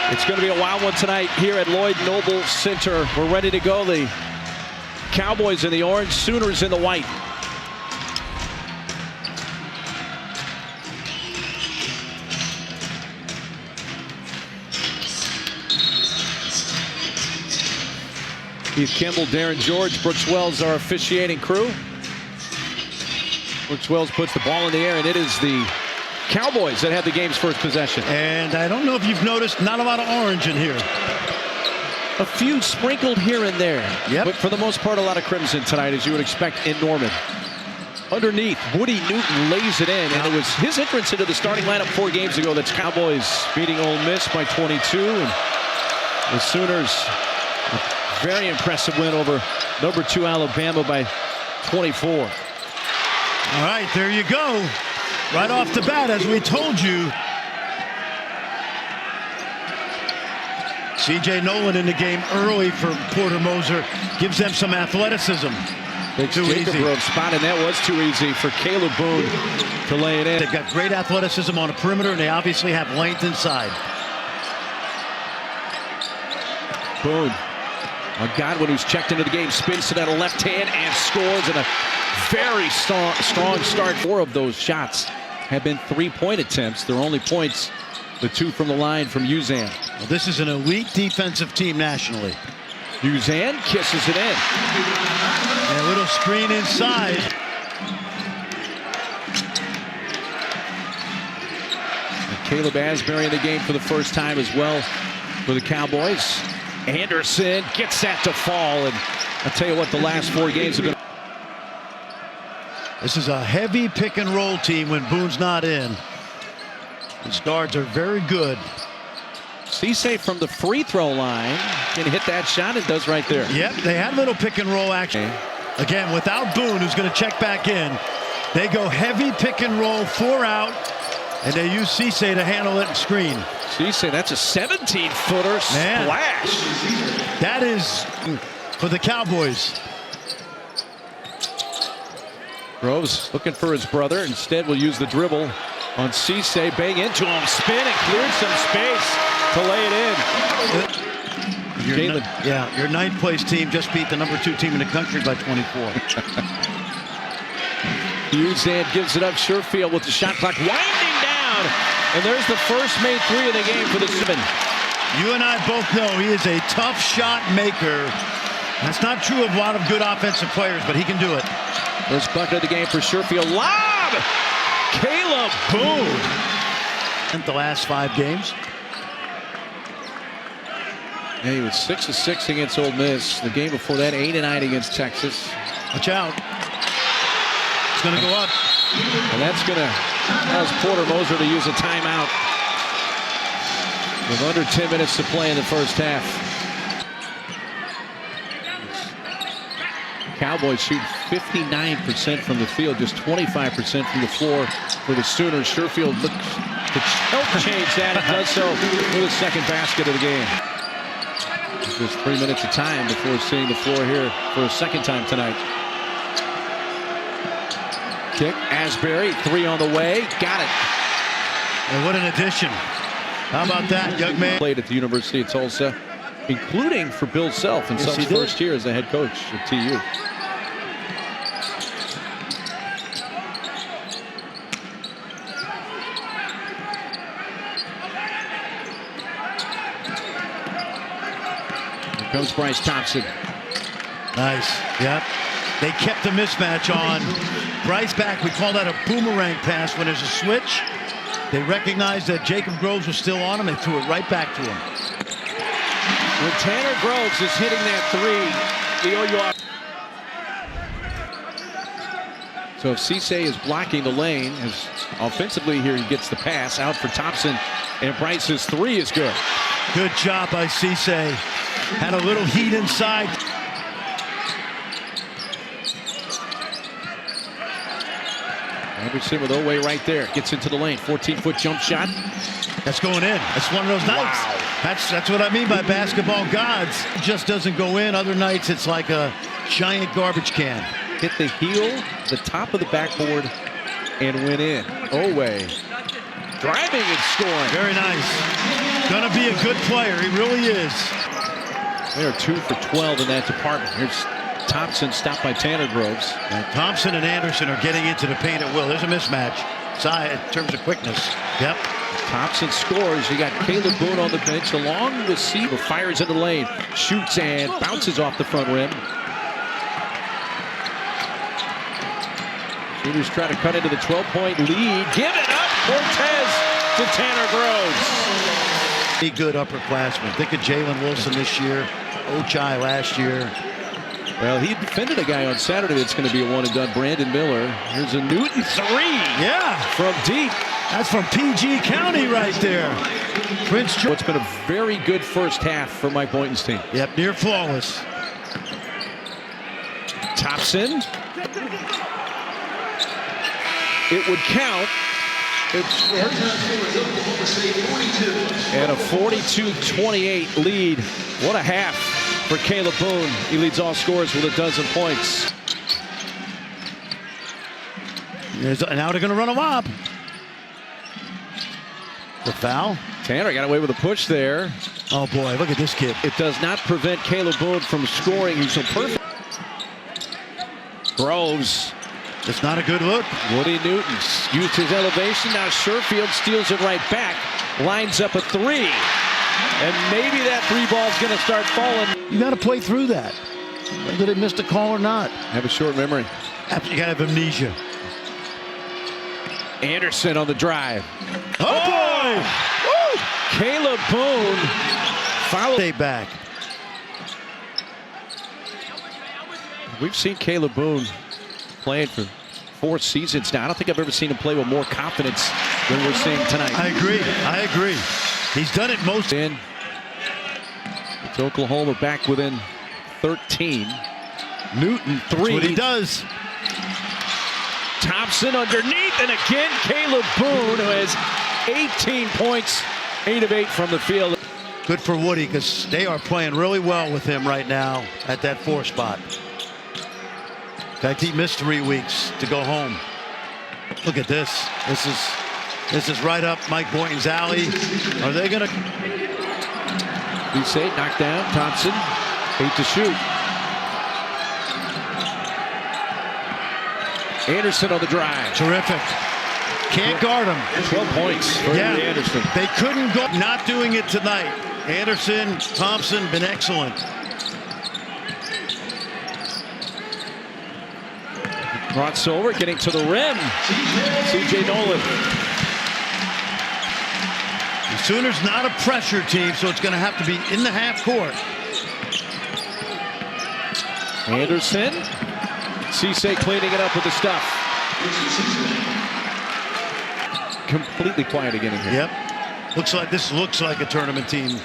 It's going to be a wild one tonight here at Lloyd Noble Center. We're ready to go. The Cowboys in the orange, Sooners in the white. Keith Kimball, Darren George, Brooks Wells, our officiating crew. Brooks Wells puts the ball in the air, and it is the Cowboys that have the game's first possession. And I don't know if you've noticed, not a lot of orange in here. A few sprinkled here and there. Yep. But for the most part, a lot of crimson tonight, as you would expect in Norman. Underneath, Woody Newton lays it in, and it was his entrance into the starting lineup 4 games ago. That's Cowboys beating Ole Miss by 22, and the Sooners, a very impressive win over number 2 Alabama by 24. All right, there you go. Right off the bat, as we told you. C.J. Nolan in the game early for Porter Moser. Gives them some athleticism. Big Jacob Rove spot, and that was too easy for Caleb Boone to lay it in. They've got great athleticism on the perimeter, and they obviously have length inside. Boone. Godwin, who's checked into the game, spins to that left hand and scores in a very strong start. 4 of those shots have been 3-point attempts. Their only points, the 2 from the line from Uzan. Well, this is an elite defensive team nationally. Uzan kisses it in. And a little screen inside. And Caleb Asbury in the game for the first time as well for the Cowboys. Anderson gets that to fall, and I'll tell you what, the last 4 games have been. This is a heavy pick and roll team when Boone's not in. His guards are very good. Cisse from the free throw line can hit that shot. It does right there. Yep, they had a little pick and roll action. Again, without Boone, who's going to check back in, they go heavy pick and roll, 4 out, and they use Cisse to handle it and screen. Cisse, that's a 17-footer splash. That is for the Cowboys. Groves looking for his brother. Instead, will use the dribble on Cisse. Bang into him, spin, and cleared some space to lay it in. Your 9th place team just beat the number 2 team in the country by 24. Uzan gives it up. Sherfield with the shot clock winding down. And there's the first made 3 of the game for the 7. You and I both know he is a tough shot maker. That's not true of a lot of good offensive players, but he can do it. First bucket of the game for Sherfield. Lob! Caleb Boone. In the last 5 games. Yeah, he was 6 of 6 against Ole Miss. The game before that, 8 of 9 against Texas. Watch out. It's going to go up. And that's going to cause Porter Moser to use a timeout with under 10 minutes to play in the first half. Cowboys shoot 59% from the field, just 25% from the floor for the Sooners. Sherfield looks to help change that and does so with his second basket of the game. Just 3 minutes of time before seeing the floor here for a second time tonight. Kick, Asbury, 3 on the way, got it. And what an addition. How about that, young man? Played at the University of Tulsa, including for Bill Self in Self's first year as the head coach at TU. Here comes Bryce Thompson. Nice. Yep. They kept the mismatch on. Bryce back. We call that a boomerang pass when there's a switch. They recognized that Jacob Groves was still on him. They threw it right back to him. When Tanner Groves is hitting that 3, the OU. So if Cisse is blocking the lane, as offensively here he gets the pass out for Thompson, and Bryce's 3 is good. Good job by Cisse. Had a little heat inside. Anderson with Oweh right there. Gets into the lane. 14-foot jump shot. That's going in. That's one of those nights. Wow. That's what I mean by basketball gods. It just doesn't go in. Other nights it's like a giant garbage can. Hit the heel, the top of the backboard, and went in. Oweh driving and scoring. Very nice. Gonna be a good player. He really is. They are 2 for 12 in that department. Here's Thompson stopped by Tanner Groves. And Thompson and Anderson are getting into the paint at will. There's a mismatch in terms of quickness. Yep. Thompson scores. You got Caleb Boone on the bench along with Seaver. Fires into the lane. Shoots and bounces off the front rim. Sooners try to cut into the 12-point lead. Give it up. Cortez to Tanner Groves. A good upperclassman. Think of Jalen Wilson this year. Ochai last year. Well, he defended a guy on Saturday that's going to be a one-and-done. Brandon Miller. Here's a Newton three. Yeah. From deep. That's from PG County right there. Prince George. It's been a very good first half for Mike Boynton's team. Yep, near flawless. Thompson. It would count. And a 42-28 lead. What a half for Caleb Boone. He leads all scorers with 12 points. Now they're going to run a lob. The foul. Tanner got away with a push there. Oh boy, look at this kid. It does not prevent Caleb Boone from scoring. He's so perfect. Groves. It's not a good look. Woody Newton used his elevation. Now Sherfield steals it right back. Lines up a three. And maybe that three ball's going to start falling. You got to play through that. Whether they missed a call or not. Have a short memory. You got to have amnesia. Anderson on the drive. Oh boy! Woo! Caleb Boone fouled. Stay back. We've seen Caleb Boone playing for 4 seasons now. I don't think I've ever seen him play with more confidence than we're seeing tonight. I agree. He's done it most. And it's Oklahoma back within 13. Newton three. That's what he does. Thompson underneath, and again Caleb Boone, who has 18 points, 8 of 8 from the field. Good for Woody, because they are playing really well with him right now at that 4 spot. In fact, he missed 3 weeks to go home. Look at this. This is right up Mike Boynton's alley. Are they going to? Say knocked down. Thompson 8 to shoot. Anderson on the drive. Terrific. Can't guard him. 12 points for Anderson. They couldn't go. Not doing it tonight. Anderson, Thompson, been excellent. Brought over, getting to the rim. C.J. Nolan. The Sooners not a pressure team, so it's going to have to be in the half court. Anderson. Cisse cleaning it up with the stuff. Completely quiet again in here. Yep. This looks like a tournament team.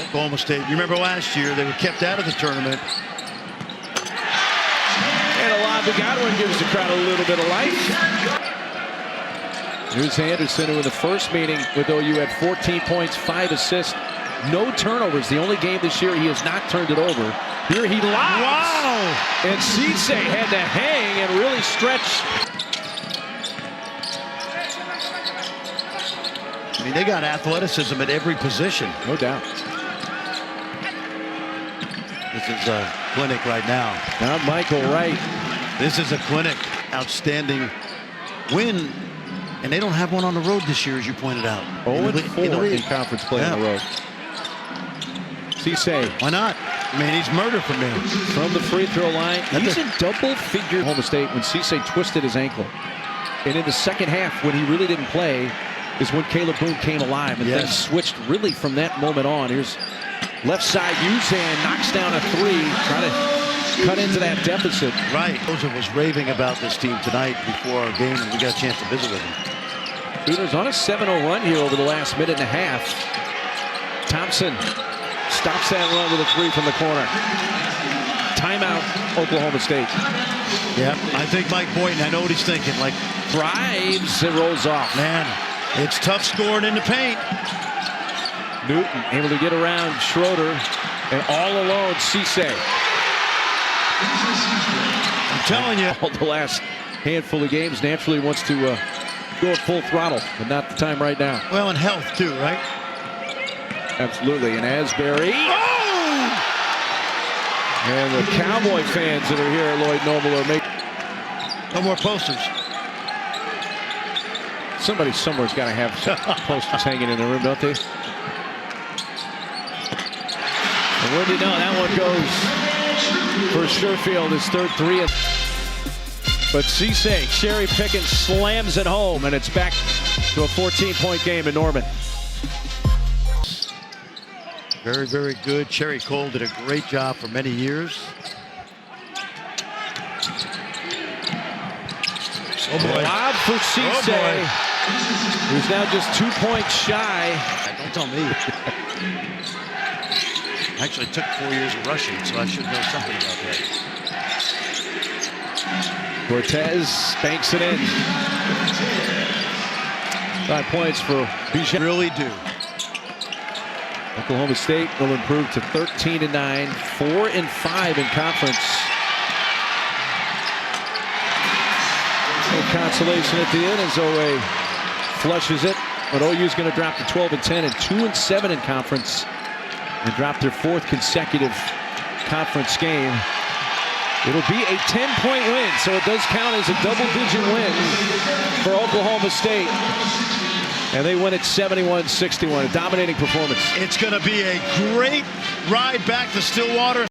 Oklahoma State. You remember last year they were kept out of the tournament. And a lob to Godwin gives the crowd a little bit of life. Here's Anderson, who in the first meeting with OU had 14 points, 5 assists, no turnovers. The only game this year he has not turned it over. Here he lobs. Wow! And Cisse had to hang and really stretch. I mean, they got athleticism at every position. No doubt. This is a clinic right now. Now Michael Wright. This is a clinic. Outstanding win. And they don't have one on the road this year, as you pointed out. 0-4 in conference play on the road. Cisse. Why not? I mean, he's murder from there. From the free throw line. He's in double figure. Oklahoma State when Cisse twisted his ankle. And in the second half, when he really didn't play, is when Caleb Boone came alive. And things switched really from that moment on. Here's left side. Uzan knocks down a three. Trying to cut into that deficit. Right. Joseph was raving about this team tonight before our game, and we got a chance to visit with him. Sooners on a 7-0 run here over the last minute and a half. Thompson stops that run with a three from the corner. Timeout, Oklahoma State. Yeah, I think Mike Boynton, I know what he's thinking. Like, drives, it rolls off. Man, it's tough scoring in the paint. Newton able to get around Schroeder, and all alone, Cisse. I'm telling you. All the last handful of games, naturally wants to go at full throttle, but not the time right now. Well, and health too, right? Absolutely. And Asbury. Oh! And the Cowboy fans that are here at Lloyd Noble are making. No more posters. Somebody somewhere's got to have some posters hanging in the room, don't they? And where do you know that one goes for Sherfield, his third three. But Cisse, Sherry Pickens slams it home, and it's back to a 14-point game in Norman. Very, very good. Cherry Cole did a great job for many years. Oh boy. Loud for Cisse, who's now just 2 points shy. Don't tell me. Actually took 4 years of rushing, so I should know something about that. Cortez banks it in. 5 points for Bijan. Really do. Oklahoma State will improve to 13-9, 4-5 in conference. No consolation at the end as OA flushes it, but OU's going to drop to 12-10 and 2-7 in conference and drop their 4th consecutive conference game. It'll be a 10-point win, so it does count as a double-digit win for Oklahoma State. And they win at 71-61, a dominating performance. It's going to be a great ride back to Stillwater.